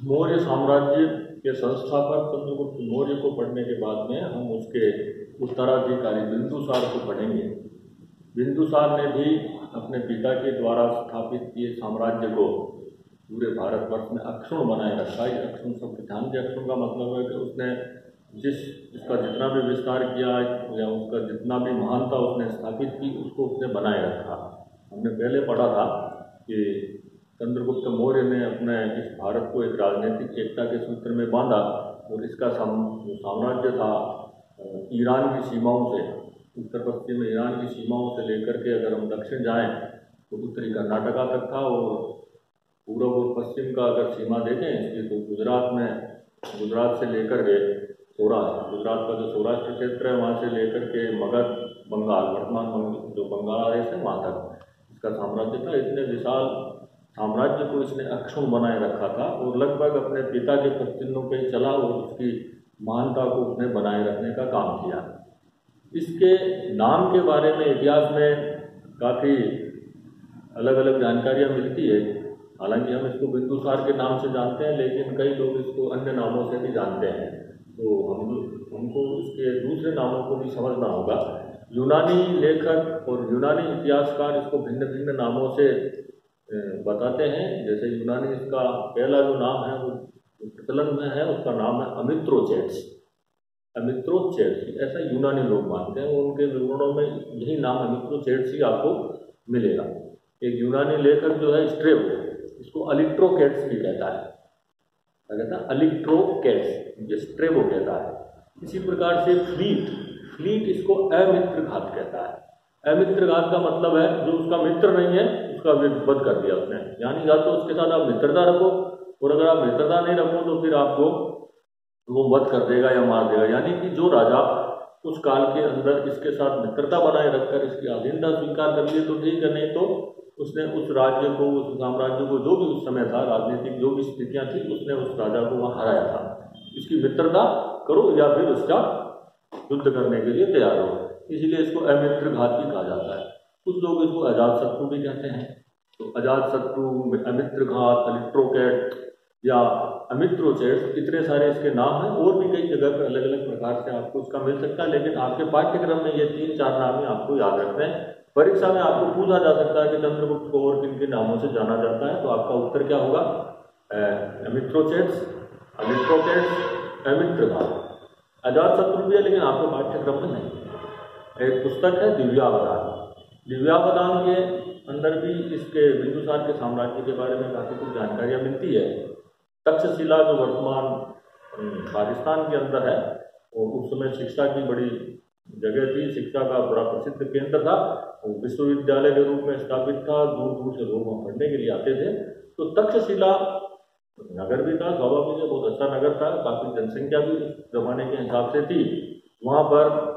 मौर्य साम्राज्य के संस्थापक चंद्रगुप्त मौर्य को पढ़ने के बाद में हम उसके उत्तराधिकारी बिंदुसार को पढ़ेंगे। बिंदुसार ने भी अपने पिता के द्वारा स्थापित किए साम्राज्य को पूरे भारतवर्ष में अक्षुण्ण बनाए रखा। ये अक्षुण्ण शब्द ध्यान से, अक्षुण्ण का मतलब है कि उसने इसका जितना भी विस्तार किया या उसका जितना भी महानता उसने स्थापित की, उसको उसने बनाए रखा। हमने पहले पढ़ा था कि चंद्रगुप्त मौर्य ने अपने इस भारत को एक राजनीतिक एकता के सूत्र में बांधा और इसका साम्राज्य था ईरान की सीमाओं से, उत्तर पश्चिम में ईरान की सीमाओं से लेकर के अगर हम दक्षिण जाएं तो उत्तरी कर्नाटका तक था, और पूर्व और पश्चिम का अगर सीमा देखें इसकी तो गुजरात से लेकर के सौराष्ट्र, गुजरात का जो सौराष्ट्र क्षेत्र है वहाँ से लेकर के मगध, बंगाल, वर्तमान जो बांग्लादेश है वहाँ तक इसका साम्राज्य था। इतने विशाल साम्राज्य को इसने अक्षुण्ण बनाए रखा था और लगभग अपने पिता के पदचिन्हों पर चला और उसकी महानता को उसने बनाए रखने का काम किया। इसके नाम के बारे में इतिहास में काफ़ी अलग अलग जानकारियाँ मिलती है। हालांकि हम इसको बिंदुसार के नाम से जानते हैं, लेकिन कई लोग इसको अन्य नामों से भी जानते हैं, तो हमको इसके दूसरे नामों को भी समझना होगा। यूनानी लेखक और यूनानी इतिहासकार इसको भिन्न भिन्न नामों से बताते हैं। जैसे यूनानी इसका पहला जो नाम है वो प्रचलन में है, उसका नाम है अमित्रोचेट्स, ऐसा यूनानी लोग मानते हैं। उनके विवरणों में यही नाम अमित्रोचेट्स ही आपको मिलेगा। एक यूनानी लेखक जो है स्ट्रेबो, इसको अलिट्रोकेट्स भी कहता है, क्या कहता है? अलिट्रोकेट्स, स्ट्रेबो कहता है। इसी प्रकार से फ्लीट इसको अमित्रघात कहता है। अमित्रघात का मतलब है जो उसका मित्र नहीं है उसका वध कर दिया उसने, यानी या तो उसके साथ आप मित्रता रखो, और अगर आप मित्रता नहीं रखो तो फिर आपको वो वध कर देगा या मार देगा। यानी कि जो राजा उस काल के अंदर इसके साथ मित्रता बनाए रखकर इसकी अधीनता स्वीकार कर लिए तो ठीक है, नहीं तो उसने उस राज्य को, उस साम्राज्य को, जो भी उस समय था राजनीतिक जो भी स्थितियां थी, उसने उस राजा को वहाँ हराया था। इसकी मित्रता करो या फिर उसका युद्ध करने के लिए तैयार हो, इसीलिए इसको अमित्रघात भी कहा जाता है। कुछ लोग इसको अजातशत्रु भी कहते हैं। तो अजातशत्रु, अमित्रघात, अलिट्रोकेट या अमित्रोचेट्स, इतने सारे इसके नाम हैं। और भी कई जगह पर अलग अलग प्रकार से आपको उसका मिल सकता है, लेकिन आपके पाठ्यक्रम में ये 3-4 नाम ही आपको याद रखते हैं। परीक्षा में आपको पूछा जा सकता है कि चंद्रगुप्त को और किन किन नामों से जाना जाता है, तो आपका उत्तर क्या होगा? अमित्रोचेट्स, अलिट्रोकेट्स, अमित्रघात। अजातशत्रु भी है लेकिन आपके पाठ्यक्रम में नहीं। एक पुस्तक है दिव्यावदान। दिव्यावदान के अंदर भी इसके बिंदुसार के साम्राज्य के बारे में काफ़ी कुछ जानकारियाँ मिलती है। तक्षशिला जो वर्तमान राजस्थान के अंदर है, और उस समय शिक्षा की बड़ी जगह थी, शिक्षा का बड़ा प्रसिद्ध केंद्र था, वो विश्वविद्यालय के रूप में स्थापित था, दूर दूर से लोग वहाँ पढ़ने के लिए आते थे। तो तक्षशिला नगर भी था, स्वाभाविक है, बहुत अच्छा नगर था, काफ़ी जनसंख्या भी उस जमाने के हिसाब से थी। वहाँ पर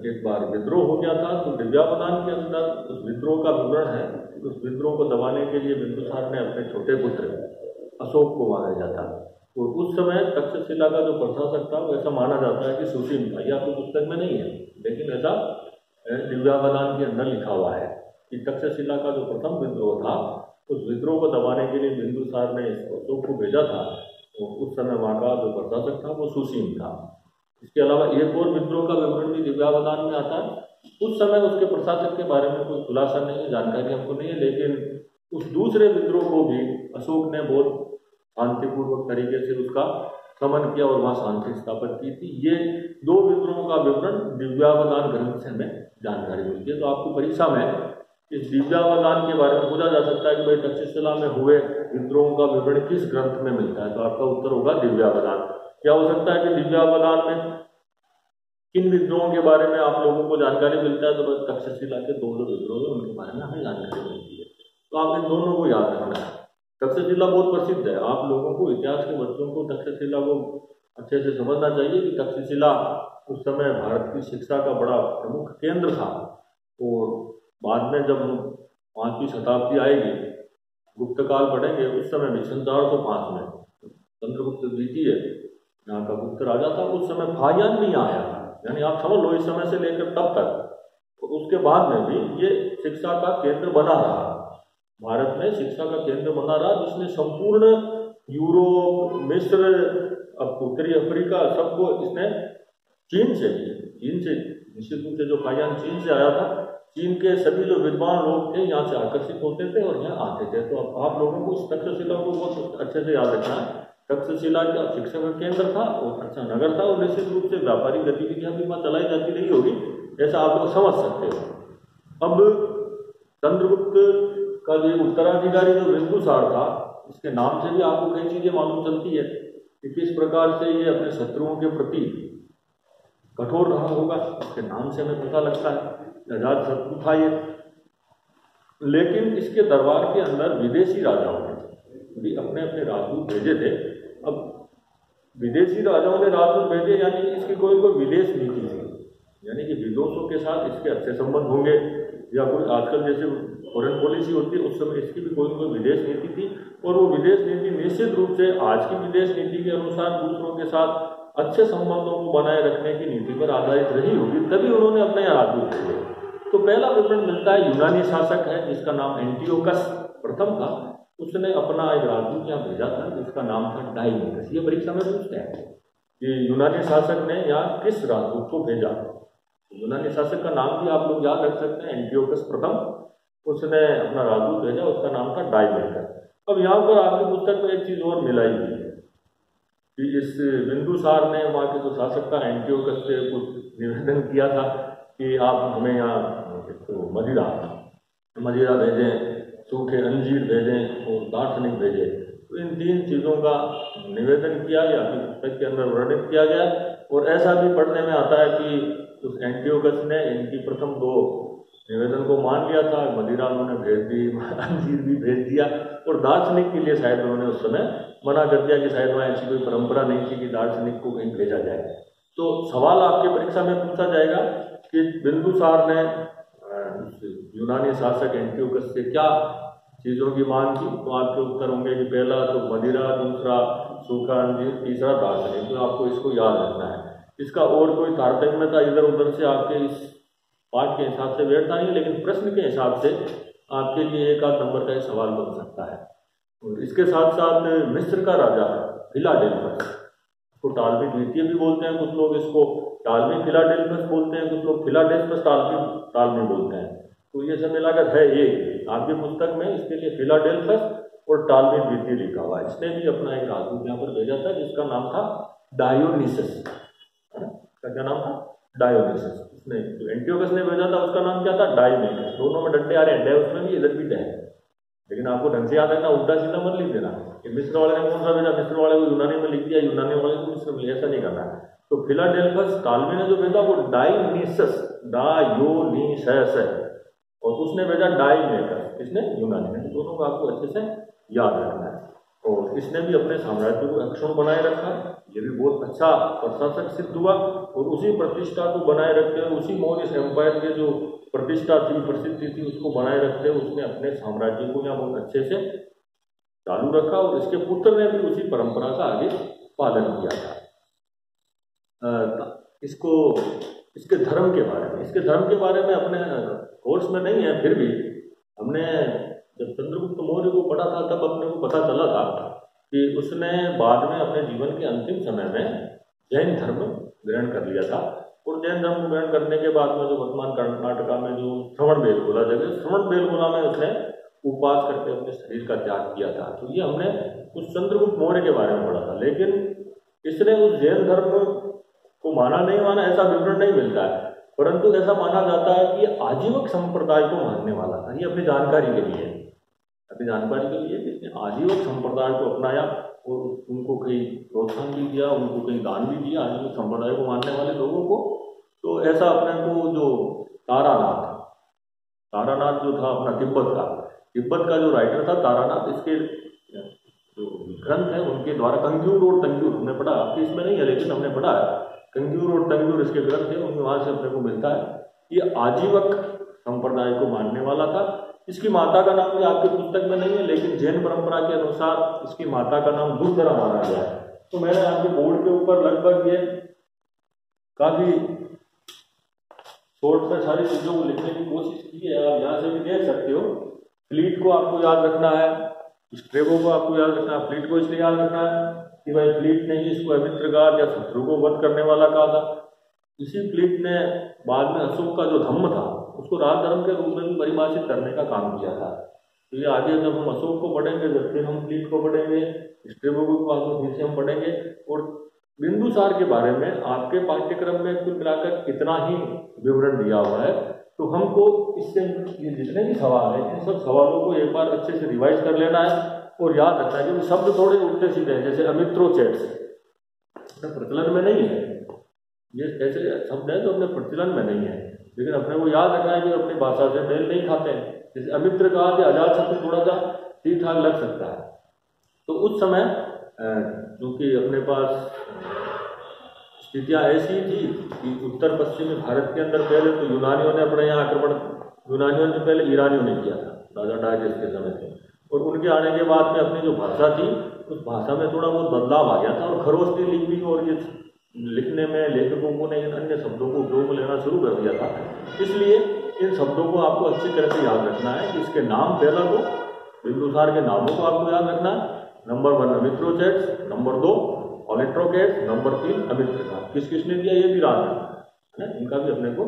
एक बार विद्रोह हो गया था, तो दिव्यावदान के अंदर उस विद्रोह का विवरण है। उस विद्रोह को दबाने के लिए बिंदुसार ने अपने छोटे पुत्र अशोक को वहाँ भेजा था। और उस समय तक्षशिला का जो प्रशासक था वो ऐसा माना जाता है कि सुसीम था। यह आपको पुस्तक में नहीं है, लेकिन ऐसा दिव्यावदान के अंदर लिखा हुआ है कि तक्षशिला का जो प्रथम विद्रोह था, उस विद्रोह को दबाने के लिए बिंदुसार ने अशोक को भेजा था। तो उस समय वहाँ का जो प्रशासक था वो सुसीम था। इसके अलावा एक और विद्रोह का विवरण भी दिव्यावदान में आता है। उस समय उसके प्रशासक के बारे में कोई खुलासा नहीं है, जानकारी हमको नहीं है, लेकिन उस दूसरे विद्रोह को भी अशोक ने बहुत शांतिपूर्वक तरीके से उसका शमन किया और वहाँ शांति स्थापित की थी। ये 2 विद्रोहों का विवरण दिव्यावदान ग्रंथ से हमें जानकारी मिलती है। तो आपको परीक्षा में इस दिव्यावदान के बारे में पूछा जा सकता है कि भाई तक्षशिला में हुए विद्रोहों का विवरण किस ग्रंथ में मिलता है, तो आपका उत्तर होगा दिव्यावदान। क्या हो सकता है कि दिव्यावदान में किन विद्रोहों के बारे में आप लोगों को जानकारी मिलता है, तो तक्षशिला के 2 जो विद्रोह है उनके बारे में हमें जानकारी मिलती है। तो आप इन दोनों को याद रखना है। तक्षशिला बहुत प्रसिद्ध है, आप लोगों को, इतिहास के बच्चों को तक्षशिला को अच्छे से समझना चाहिए कि तक्षशिला उस समय भारत की शिक्षा का बड़ा प्रमुख केंद्र था। और बाद में जब 5वीं शताब्दी आएगी, गुप्त काल पढ़ेंगे, उस समय भी 1405 में चंद्रगुप्त द्वितीय यहाँ का गुप्त राजा था, उस समय फाहियान भी यहाँ आया था। यानी आप समझ लो इस समय से लेकर तब तक, और उसके बाद में भी ये शिक्षा का केंद्र बना रहा, भारत में शिक्षा का केंद्र बना रहा, जिसने संपूर्ण यूरोप, मिस्र, अब उत्तरी अफ्रीका, सबको इसने चीन से निश्चित रूप से जो कायान चीन से आया था, चीन के सभी जो विद्वान लोग थे यहाँ से आकर्षित होते थे और यहाँ आते थे। तो अब आप लोगों को इस तक्षशिला को बहुत अच्छे से याद रखना है। तक्षशिला का शिक्षा का केंद्र था और अच्छा नगर था, और निश्चित रूप से व्यापारिक गतिविधियां भी वहाँ चलाई जाती रही होगी, ऐसा आप लोग समझ सकते हो। अब चंद्रगुप्त का जो उत्तराधिकारी जो बिंदुसार था, इसके नाम से भी आपको कई चीजें मालूम चलती है कि किस प्रकार से ये अपने शत्रुओं के प्रति कठोर रहा होगा। इसके नाम से हमें पता लगता है आजाद शत्रु था ये। लेकिन इसके दरबार के अंदर विदेशी राजाओं ने भी अपने अपने राजदूत भेजे थे। अब विदेशी राजाओं ने राजदूत भेजे यानी इसकी कोई विदेश नीति थी, यानी कि विदेशों के साथ इसके अच्छे संबंध होंगे, या कोई आजकल जैसे फॉरेन पॉलिसी होती है उस समय इसकी भी कोई विदेश नीति थी। और वो विदेश नीति निश्चित रूप से आज की विदेश नीति के अनुसार दूसरों के साथ अच्छे संबंधों को बनाए रखने की नीति पर आधारित रही होगी, तभी उन्होंने अपने यहाँ राजदूत भेजे। तो पहला विवरण मिलता है, यूनानी शासक है जिसका नाम एंटियोकस प्रथम था, उसने अपना एक राजदूत यहाँ भेजा था जिसका नाम था डाइमेकस। ये परीक्षा में पूछते हैं कि यूनानी शासक ने यहाँ किस राजदूत को भेजा। यूनानी शासक का नाम भी आप लोग याद रख सकते हैं, एंटियोकस प्रथम, उसने अपना राजदूत भेजा, उसका नाम था डाइमेकस। अब यहाँ पर आपकी पुस्तक में एक चीज और मिलाई हुई है कि इस बिंदुसार ने वहाँ के जो शासक था एंटियोकस से कुछ निवेदन किया था कि आप हमें यहाँ तो मदिरा भेजें, सूखे अंजीर भेजें और दार्शनिक भेजें। तो इन तीन चीज़ों का निवेदन किया गया, पुस्तक के अंदर वर्णित किया गया। और ऐसा भी पढ़ने में आता है कि उस एंटियोकस ने इनकी प्रथम दो निवेदन को मान लिया था, मदिरा उन्होंने भेज दी, अंजीर भी भेज दिया, और दार्शनिक के लिए शायद उन्होंने उस समय मना कर दिया कि शायद वहाँ ऐसी कोई परंपरा नहीं थी कि दार्शनिक को कहीं भेजा जाए। तो सवाल आपके परीक्षा में पूछा जाएगा कि बिंदुसार ने यूनानी शासक एंटियोकस से क्या चीज़ों की मांग की। तो आपके उत्तर होंगे कि पहला तो मदिरा, दूसरा सूखा अंजीर, तीसरा दार्शनिक। तो आपको इसको याद रखना है। इसका और कोई तारतम्यता इधर उधर से आपके इस पाठ के हिसाब से बैठता नहीं, लेकिन प्रश्न के हिसाब से आपके लिए एक आध नंबर का एक सवाल बन सकता है। और इसके साथ साथ मिस्र का राजा फिलाडेल्फस, इसको टालमी द्वितीय भी बोलते हैं, कुछ लोग इसको टालमी फिलाडेल्फस बोलते हैं, कुछ लोग फिलाडेल्फस टालमी बोलते हैं। तो ये सब मिलाकर है ये आपकी पुस्तक में इसके लिए फिलाडेल्फस और टालमी द्वितीय लिखा हुआ है। इसने भी अपना एक राजदूत यहाँ पर भेजा था जिसका नाम था डायोनिसस, है ना, क्या नाम था, डायोनिसस। उसने जो एंटियोकस ने भेजा था उसका नाम क्या था, डाइमेकस। दोनों में डंडे आ रहे हैं, डे उसमें भी इधर भी डे है, लेकिन आपको ढंग से याद रखना, उल्टा सीधा मत लिख देना कि मिस्र वाले ने कौन सा भेजा, मिस्र वाले को यूनानी में लिख दिया, यूनानी वाले को मिस्र में, ऐसा नहीं करना है। तो फिलाडेल्फस टालमी ने जो भेजा वो डायोनिसस, डायोनिसस है, और उसने भेजा डाइमेकस, इसने यूनानी ने। दोनों को आपको अच्छे से याद रखना है। और इसने भी अपने साम्राज्य को अक्षुण्ण बनाए रखा, ये भी बहुत अच्छा प्रशासक सिद्ध हुआ। और उसी प्रतिष्ठा को बनाए रखते हुए, उसी मौर्य एम्पायर के जो प्रतिष्ठा थी, प्रसिद्धि थी, उसको बनाए रखते हुए उसने अपने साम्राज्य को यहाँ बहुत अच्छे से चालू रखा। और इसके पुत्र ने भी उसी परंपरा का आगे पालन किया था। इसको इसके धर्म के बारे में अपने कोर्स में नहीं है, फिर भी हमने जब चंद्रगुप्त मौर्य को पढ़ा था तब अपने को पता चला था कि उसने बाद में अपने जीवन के अंतिम समय में जैन धर्म ग्रहण कर लिया था। और जैन धर्म ग्रहण करने के बाद में जो वर्तमान कर्नाटका में जो श्रवणबेलगोला जगह, श्रवणबेलगोला में उसने उपवास करके अपने शरीर का त्याग किया था। तो ये हमने उस चंद्रगुप्त मौर्य के बारे में पढ़ा था, लेकिन इसने उस जैन धर्म को माना नहीं माना ऐसा विवरण नहीं मिलता है, परंतु ऐसा माना जाता है कि आजीवक संप्रदाय को मानने वाला था। ये अपनी जानकारी के लिए इसने आजीवक संप्रदाय को अपनाया और उनको कहीं प्रोत्साहन भी दिया, उनको कहीं दान भी दिया, आजीवक संप्रदाय को मानने वाले लोगों को। तो ऐसा अपने को जो तारानाथ जो था अपना तिब्बत का जो राइटर था तारानाथ, इसके जो ग्रंथ है उनके द्वारा कंग्यूर और तंग्यूर हमने पढ़ा, आपके इसमें नहीं है लेकिन हमने पढ़ा है, कंग्यूर और तंग्यूर इसके ग्रंथ है, उनके वहाँ से अपने को मिलता है। ये आजीवक संप्रदाय को मानने वाला था। इसकी माता का नाम भी आपकी पुस्तक में नहीं है, लेकिन जैन परंपरा के अनुसार इसकी माता का नाम दुर्धरा माना गया है। तो मैंने आपके बोर्ड के ऊपर लगभग ये काफी शॉर्ट में सारी चीजों को लिखने की कोशिश की है, आप यहाँ से भी देख सकते हो। फ्लीट को आपको याद रखना है, स्ट्रेबो को आपको याद रखना है, फ्लीट को इसलिए याद रखना है कि भाई फ्लीट ने ही इसको अमित्रगाद या शत्रु को वध करने वाला कहा था। इसी फ्लीट ने बाद में अशोक का जो धम्म था उसको राज धर्म के रूप में भी परिभाषित करने का काम किया था। तो ये आगे जब हम अशोक को पढ़ेंगे जब फिर हम फ्लीट को पढ़ेंगे, स्ट्रेबो को फिर से हम पढ़ेंगे। और बिंदुसार के बारे में आपके पाठ्यक्रम में कुल मिलाकर इतना ही विवरण दिया हुआ है। तो हमको इससे ये जितने भी सवाल हैं इन सब सवालों को एक बार अच्छे से रिवाइज कर लेना है और याद रखना है कि शब्द थोड़े उल्टे सीधे हैं, जैसे अमित्रोचेट्स प्रचलन में नहीं है, ये ऐसे शब्द हैं जो अपने प्रचलन में नहीं है, लेकिन अपने को याद रखना है कि अपनी भाषा से मेल नहीं खाते हैं। जैसे अमित्रगाद या अजातशत्रु थोड़ा सा ठीक ठाक लग सकता है। तो उस समय क्योंकि अपने पास स्थितियाँ ऐसी थी कि उत्तर पश्चिमी भारत के अंदर पहले तो यूनानियों ने अपने यहाँ आक्रमण, यूनानियों ने पहले ईरानियों ने किया था राजा डायजेस के समय से, और उनके आने के बाद में अपनी जो भाषा थी उस भाषा में थोड़ा बहुत बदलाव आ गया था और खरोष्टी लिपि और ये लिखने में लेखकों को ने इन अन्य शब्दों को उपयोग में लेना शुरू कर दिया था। इसलिए इन शब्दों को आपको अच्छी तरह से याद रखना है कि इसके नाम पहला तो बिंदुसार के नामों को आपको याद रखना है। Number 1 Amitrochates, number 2 Allitrochades, number 3 Amitraghata. किस किसने दिया ये भी याद रखना है, इनका भी अपने को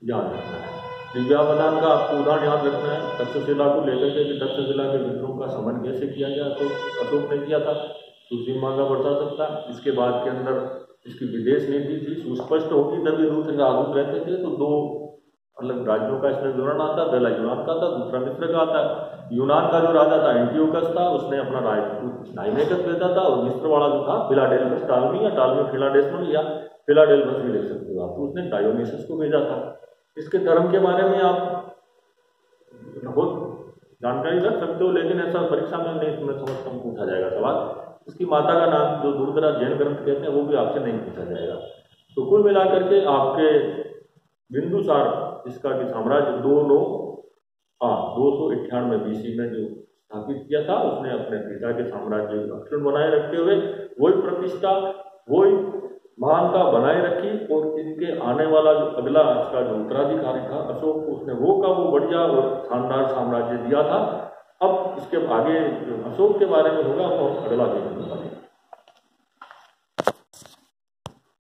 याद रखना है। दिव्यावदान का आपको उदाहरण याद रखना है, तक्षशिला को लेकर के कि तक्षशिला के विद्रोह का समन कैसे किया गया, तो अशोक ने किया था, सुसीमा का बढ़ता सकता। इसके बाद के अंदर इसकी विदेश नीति थी सुस्पष्ट होगी, तभी रूस राजदूत रहते थे। तो 2 अलग राज्यों का इसमें विवरण आता है, पहला यूनान का था, दूसरा मिस्र का आता है। यूनान का जो राजा था एंटियोकस था, उसने अपना राजदूत नाइमेकस भेजा था, और मिस्र वाला जो था फिलाडेल्फस टालमी या टालमी फिलाडेल्फस या फिलाडेल्फस भी लिख सकते हो आप, तो उसने डायोनिसस को भेजा था। इसके धर्म के बारे में आप बहुत जानकारी रख सकते हो, लेकिन ऐसा परीक्षा में नहीं, मैं समझता हूँ पूछा जाएगा सवाल। इसकी माता का नाम जो दूरदराज जैन ग्रंथ कहते हैं वो भी आपसे नहीं पूछा जाएगा। तो कुल मिलाकर के आपके बिंदुसार इसका कि साम्राज्य 298 BC में जो स्थापित किया था, उसने अपने पिता के साम्राज्य को अक्षुण्ण बनाए रखते हुए वही प्रतिष्ठा वही महानता बनाए रखी, और इनके आने वाला जो अगला इसका जो उत्तराधिकारी था अशोक, उसने वो बढ़िया और शानदार साम्राज्य दिया था। अब इसके आगे जो अशोक के बारे में होगा वो अगला देखने वाले।